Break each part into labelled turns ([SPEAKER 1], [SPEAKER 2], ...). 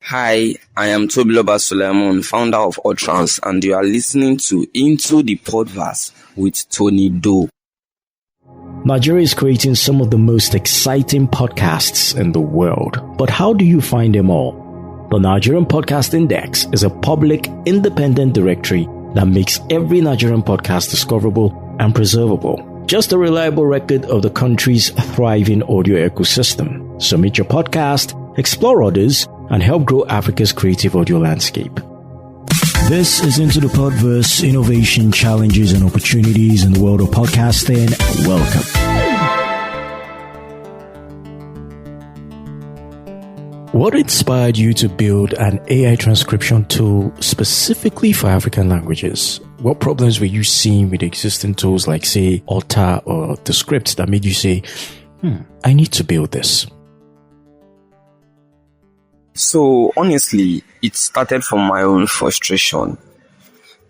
[SPEAKER 1] Hi, I am Tobiloba Sulaimon, founder of Autrans, and you are listening to Into The Podverse with Tony Doe.
[SPEAKER 2] Nigeria is creating some of the most exciting podcasts in the world. But how do you find them all? The Nigerian Podcast Index is a public, independent directory that makes every Nigerian podcast discoverable and preservable. Just a reliable record of the country's thriving audio ecosystem. Submit your podcast, explore others, and help grow Africa's creative audio landscape. This is Into the Podverse, innovation, challenges, and opportunities in the world of podcasting. Welcome. What inspired you to build an AI transcription tool specifically for African languages? What problems were you seeing with existing tools like, say, Alta or the scripts that made you say, I need to build this?
[SPEAKER 1] So honestly, it started from my own frustration.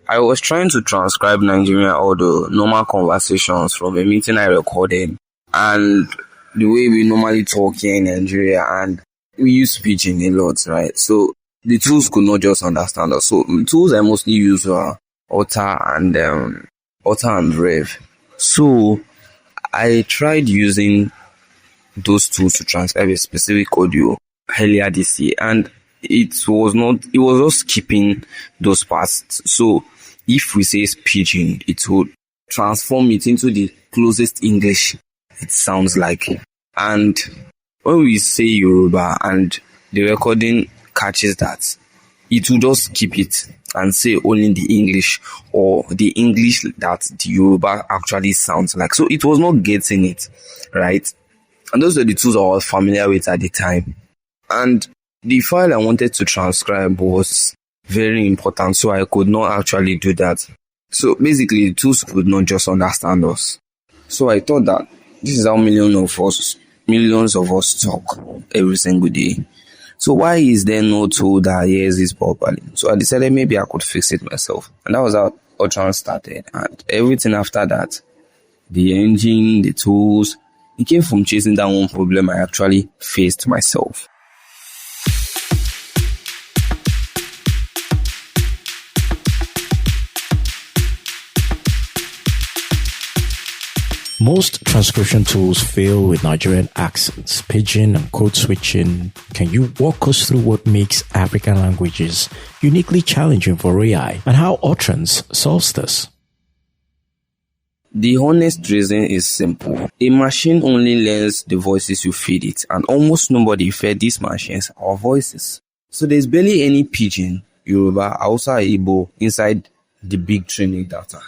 [SPEAKER 1] I was trying to transcribe Nigerian audio, normal conversations from a meeting I recorded, and the way we normally talk here in Nigeria, and we use Pidgin a lot, right? So the tools could not just understand us. So the tools I mostly use were Alta and Rev. So I tried using those tools to transcribe a specific audio earlier this year, and it was just skipping those parts. So if we say Pidgin, it would transform it into the closest English it sounds like. And when we say Yoruba and the recording catches that, it will just skip it and say only the English or the English that the Yoruba actually sounds like. So it was not getting it, right? And those were the tools I was familiar with at the time. And the file I wanted to transcribe was very important, so I could not actually do that. So basically, the tools could not just understand us. So I thought that this is how millions of us talk every single day. So why is there no tool that hears this properly? So I decided maybe I could fix it myself. And that was how Autrans started. And everything after that, the engine, the tools, it came from chasing that one problem I actually faced myself.
[SPEAKER 2] Most transcription tools fail with Nigerian accents, Pidgin, and code switching. Can you walk us through what makes African languages uniquely challenging for AI and how Autrans solves this?
[SPEAKER 1] The honest reason is simple. A machine only learns the voices you feed it, and almost nobody fed these machines our voices. So there's barely any Pidgin, Yoruba, Hausa, Igbo inside the big training data.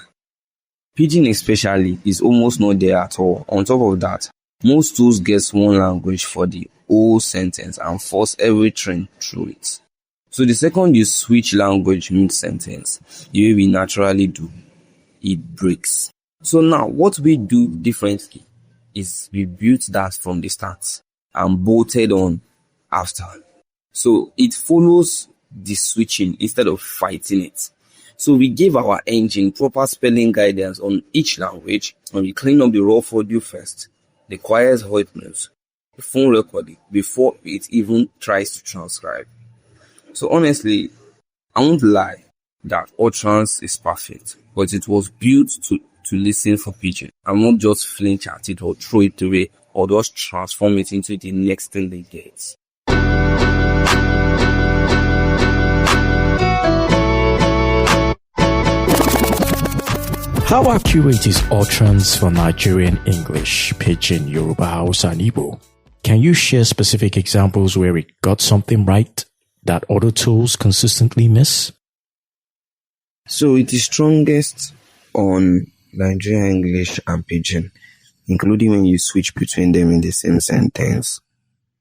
[SPEAKER 1] Pidgin especially is almost not there at all. On top of that, most tools guess one language for the whole sentence and force every train through it. So the second you switch language mid-sentence, the way we naturally do, it breaks. So now what we do differently is we built that from the start and bolted on after. So it follows the switching instead of fighting it. So we gave our engine proper spelling guidance on each language, and we clean up the raw audio first, the quiet how it moves, the phone recording before it even tries to transcribe. So honestly, I won't lie that Autrans is perfect, but it was built to listen for Pidgin and not just flinch at it or throw it away or just transform it into the next thing they get.
[SPEAKER 2] How accurate is Autrans for Nigerian English, Pidgin, Yoruba, Hausa, and Igbo? Can you share specific examples where it got something right that other tools consistently miss?
[SPEAKER 1] So it is strongest on Nigerian English and Pidgin, including when you switch between them in the same sentence,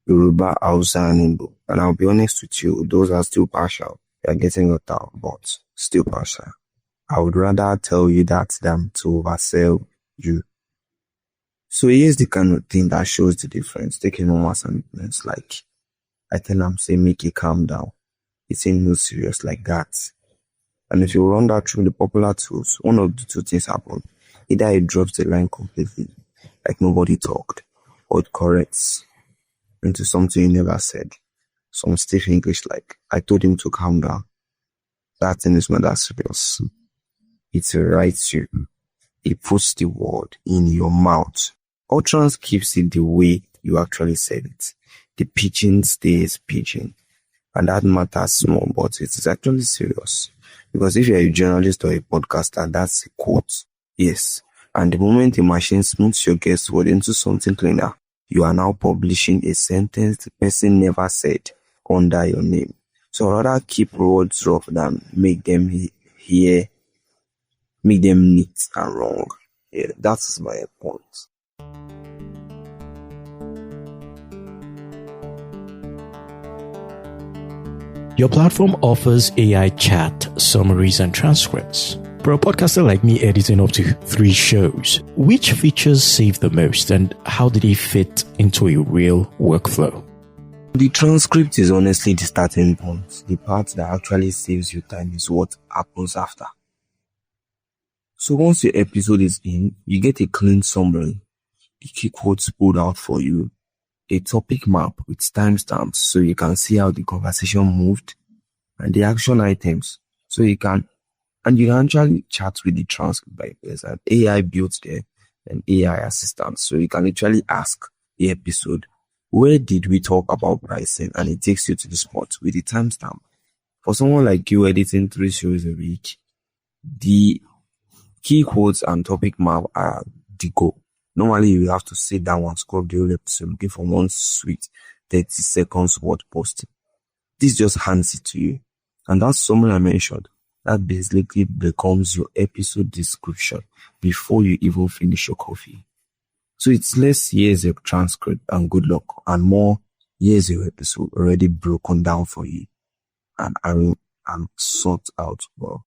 [SPEAKER 1] Yoruba, Hausa, and Igbo. And I'll be honest with you, those are still partial. You're getting your out, but still partial. I would rather tell you that than to oversell you. So here's the kind of thing that shows the difference. Take a normal sentence like, I tell them, say, make it calm down. It's ain't no serious like that. And if you run that through the popular tools, one of the two things happen. Either it drops the line completely, like nobody talked, or it corrects into something you never said. some stiff English like, I told him to calm down. That thing is not that serious. It writes you. It puts the word in your mouth. Autrans keeps it the way you actually said it. The Pidgin stays Pidgin. And that matters small, but it is actually serious. Because if you're a journalist or a podcaster, that's a quote. Yes. And the moment a machine smooths your guess word into something cleaner, you are now publishing a sentence the person never said under your name. So rather keep words rough than make them neat and wrong. Yeah, that's my point.
[SPEAKER 2] Your platform offers AI chat, summaries, and transcripts. For a podcaster like me editing up to 3 shows, which features save the most and how did it fit into a real workflow?
[SPEAKER 1] The transcript is honestly the starting point. The part that actually saves you time is what happens after. So once your episode is in, you get a clean summary, the key quotes pulled out for you, a topic map with timestamps so you can see how the conversation moved, and the action items so you can actually chat with the transcript by there's an AI built there, an AI assistant, so you can literally ask the episode, where did we talk about pricing, and it takes you to the spot with the timestamp. For someone like you editing 3 shows a week, the key quotes and topic map are the goal. Normally, you have to sit down and scrub the whole episode looking for one sweet 30 seconds word posting. This just hands it to you. And that's something I mentioned. That basically becomes your episode description before you even finish your coffee. So it's less years of transcript and good luck, and more years of episode already broken down for you and sorted out well.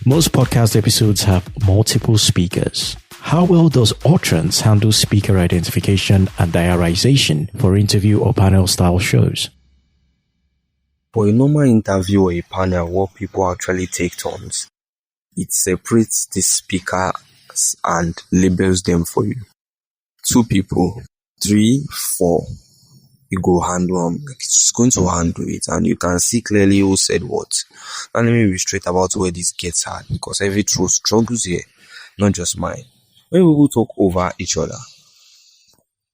[SPEAKER 2] Most podcast episodes have multiple speakers. How well does Autrans handle speaker identification and diarization for interview or panel style shows?
[SPEAKER 1] For a normal interview or a panel where people actually take turns, it separates the speakers and labels them for you. 2 people, 3, 4, you go handle them. It's going to handle it, and you can see clearly who said what. And let me be straight about where this gets hard, because every truth struggles here, not just mine. When people talk over each other,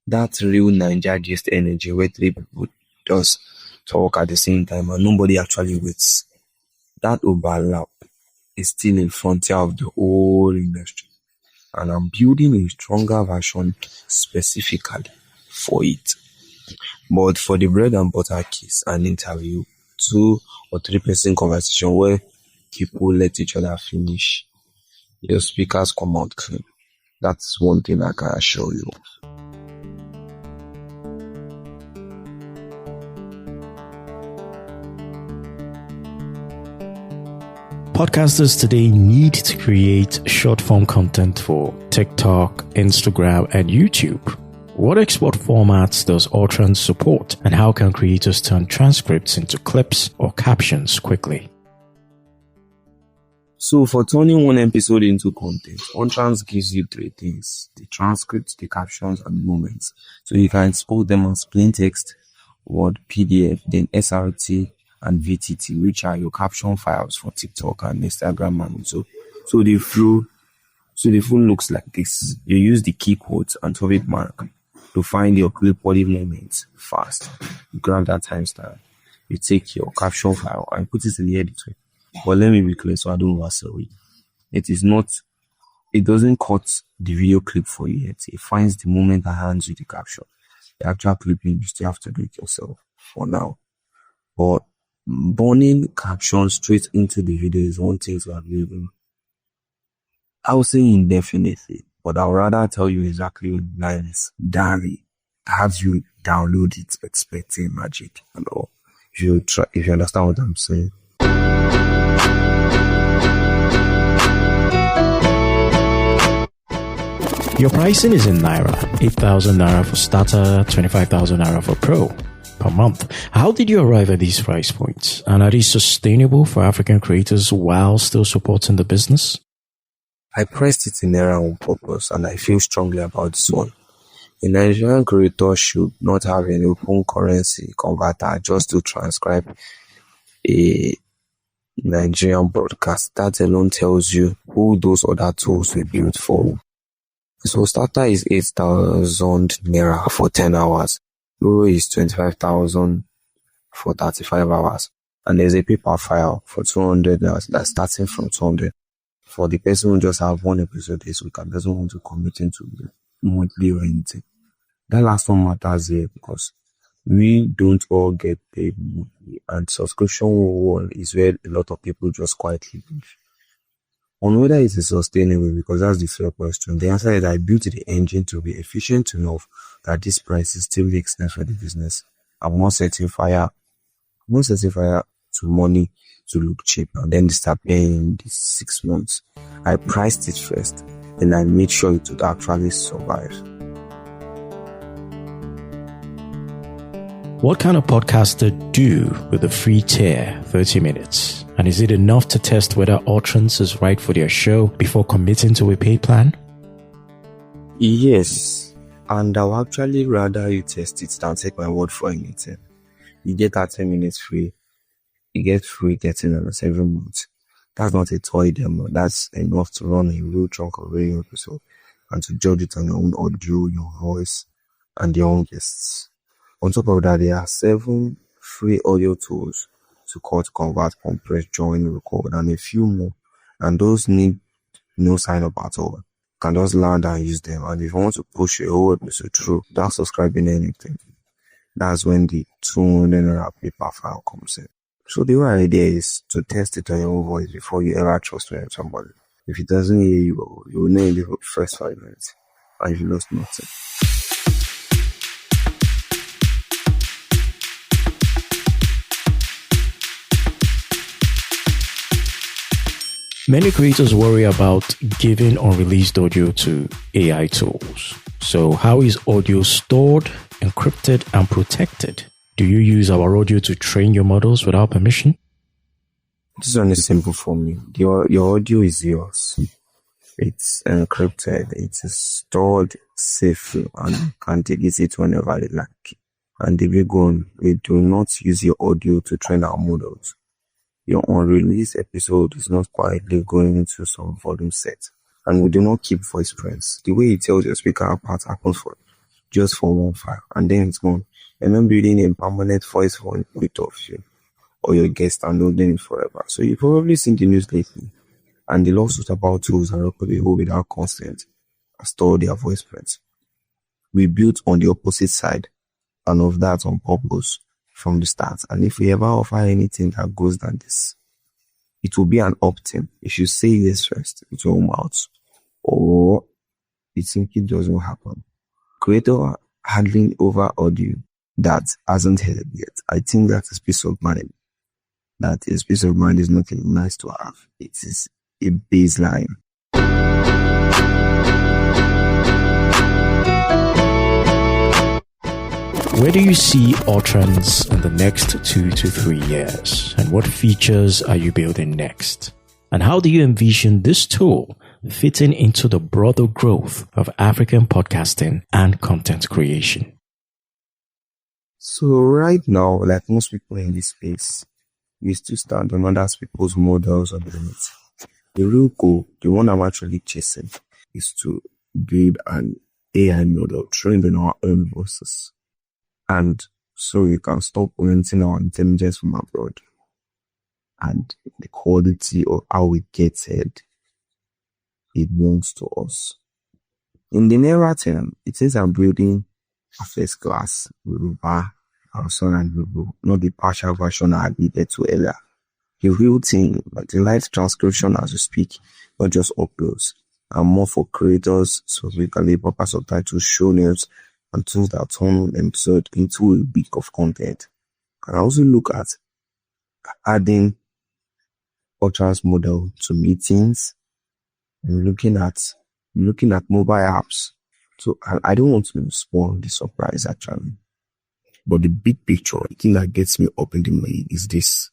[SPEAKER 1] that real Niger gist energy where 3 people just talk at the same time and nobody actually waits. That overlap is still a frontier of the whole industry, and I'm building a stronger version specifically for it. But for the bread and butter case, an interview, 2 or 3 person conversation where people let each other finish, your speakers come out clean. That's one thing I can assure you.
[SPEAKER 2] Podcasters today need to create short-form content for TikTok, Instagram, and YouTube. What export formats does Autrans support, and how can creators turn transcripts into clips or captions quickly?
[SPEAKER 1] So for turning one episode into content, Autrans gives you 3 things: the transcripts, the captions, and the moments. So you can export them as plain text, Word, PDF, then SRT and VTT, which are your caption files for TikTok and Instagram and so the flow looks like this. You use the key quotes and topic mark to find your clip-worthy moments fast. You grab that timestamp, you take your caption file and put it in the editor. But let me be clear so I don't oversell it. It doesn't cut the video clip for you yet. It finds the moment that hands you the caption. The actual clipping, you still have to do it yourself for now. But burning captions straight into the video is one thing to available. I would say indefinitely, but I'll rather tell you exactly what the line is. Diary, have you download it expecting magic and all. If you understand what I'm saying.
[SPEAKER 2] Your pricing is in Naira, 8,000 Naira for starter, 25,000 Naira for pro. per month. How did you arrive at these price points? And are these sustainable for African creators while still supporting the business?
[SPEAKER 1] I priced it in Naira on purpose, and I feel strongly about this one. A Nigerian creator should not have an open currency converter just to transcribe a Nigerian broadcast. That alone tells you who those other tools were built for. So starter is 8,000 Naira for 10 hours. Euro is 25,000 for 35 hours. And there's a paper file for 200 that's starting from 200. For the person who just have one episode this week and doesn't want to commit into monthly or anything. That last one matters here because we don't all get paid monthly, and subscription wall is where a lot of people just quietly live. On whether it is sustainable, because that's the fair question, the answer is I built the engine to be efficient enough that this price still makes sense for the business. I'm not setting fire to money to look cheap and then start paying these 6 months. I priced it first, and I made sure it would actually survive.
[SPEAKER 2] What can a podcaster do with a free tier, 30 minutes? And is it enough to test whether Autrans is right for their show before committing to a paid plan?
[SPEAKER 1] Yes, and I'll actually rather you test it than take my word for anything. You get that 10 minutes free. You get free 30 minutes every month. That's not a toy demo. That's enough to run a real chunk of radio episode and to judge it on your own audio, your voice, and your own guests. On top of that, there are 7 free audio tools to cut, convert, compress, join, record, and a few more. And those need no sign up at all. You can just learn and use them. And if you want to push a whole episode through without subscribing anything, that's when the 200 paper file comes in. So the whole idea is to test it on your own voice before you ever trust somebody. If it doesn't hear you, you will know in the first 5 minutes, and you lost nothing.
[SPEAKER 2] Many creators worry about giving unreleased audio to AI tools. So how is audio stored, encrypted, and protected? Do you use our audio to train your models without permission?
[SPEAKER 1] This one is simple for me. Your audio is yours. It's encrypted. It is stored safely and you can take it whenever you like. And the big one, we do not use your audio to train our models. Your unreleased episode is not quietly going into some volume set. And we do not keep voice prints. The way it tells your speaker apart happens just for one file, and then it's gone. And then building a permanent voice for it of you or your guest and loading it forever. So you've probably seen the news lately, and the lawsuit about tools that record a whole without consent and store their voice prints. We built on the opposite side, and of that on purpose from the start. And if we ever offer anything that goes than this, it will be an opt-in. If you say this first with your own mouth, or you think it doesn't happen. Creator handling over audio that hasn't heard yet. I think that is peace of mind. That is peace of mind is not nice to have. It is a baseline.
[SPEAKER 2] Where do you see Autrans in the next 2 to 3 years? And what features are you building next? And how do you envision this tool fitting into the broader growth of African podcasting and content creation?
[SPEAKER 1] So right now, like most people in this space, we still stand on other people's models of limits. The real goal, the one I'm actually chasing, is to build an AI model trained on our own voices. And so we can stop renting our intelligence from abroad. And the quality of how we get it belongs to us. In the nearer term, it says I'm building a first class Yoruba, Hausa and Igbo, not the partial version I alluded to earlier. The real thing, like the light transcription as we speak, not just uploads, and more for creators, so we can leave proper subtitles, show notes, and tools that turn an episode into a week of content. And I also look at adding Autrans model to meetings and looking at mobile apps. So I don't want to spoil the surprise actually.
[SPEAKER 3] But the big picture, the thing that gets me up in the morning is this.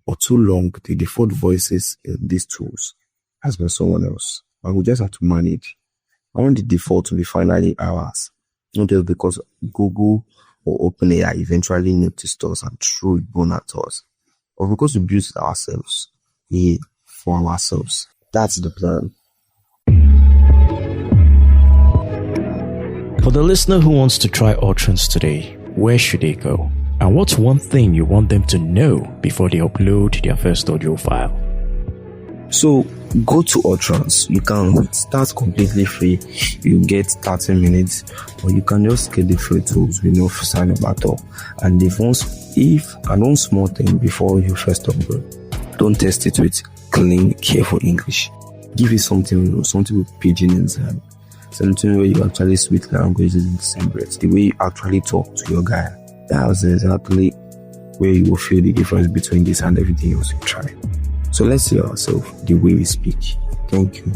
[SPEAKER 3] For too long, the default voices in these tools has been someone else. I will just have to manage. I want the default to be finally ours. Not just because Google or OpenAI eventually noticed us and threw a bone at us, or because we built it ourselves. Yeah, for ourselves. That's the plan.
[SPEAKER 2] For the listener who wants to try Autrans today, where should they go? And what's one thing you want them to know before they upload their first audio file?
[SPEAKER 1] So go to Autrans. You can start completely free. You get 30 minutes, or you can just get the free tools with no sign up at all. And one small thing before you first upload, don't test it with clean, careful English. Give it something with Pidgin inside. Something where you actually switch languages in the same breath. The way you actually talk to your guy. That's exactly where you will feel the difference between this and everything else you try. So let's see ourselves the way we speak. Thank you.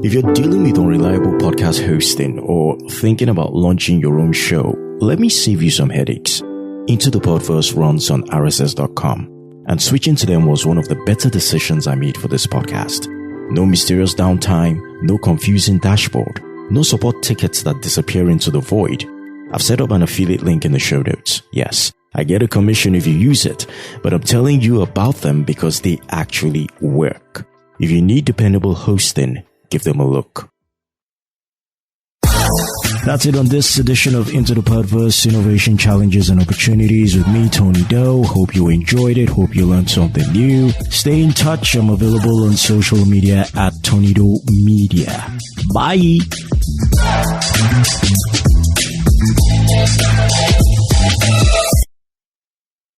[SPEAKER 2] If you're dealing with unreliable podcast hosting or thinking about launching your own show, let me save you some headaches. Into The Podverse runs on RSS.com, and switching to them was one of the better decisions I made for this podcast. No mysterious downtime, no confusing dashboard, no support tickets that disappear into the void. I've set up an affiliate link in the show notes. Yes, I get a commission if you use it, but I'm telling you about them because they actually work. If you need dependable hosting, give them a look. That's it on this edition of Into the Podverse, Innovation Challenges and Opportunities with me, Tony Doe. Hope you enjoyed it. Hope you learned something new. Stay in touch. I'm available on social media at Tony Doe Media. Bye.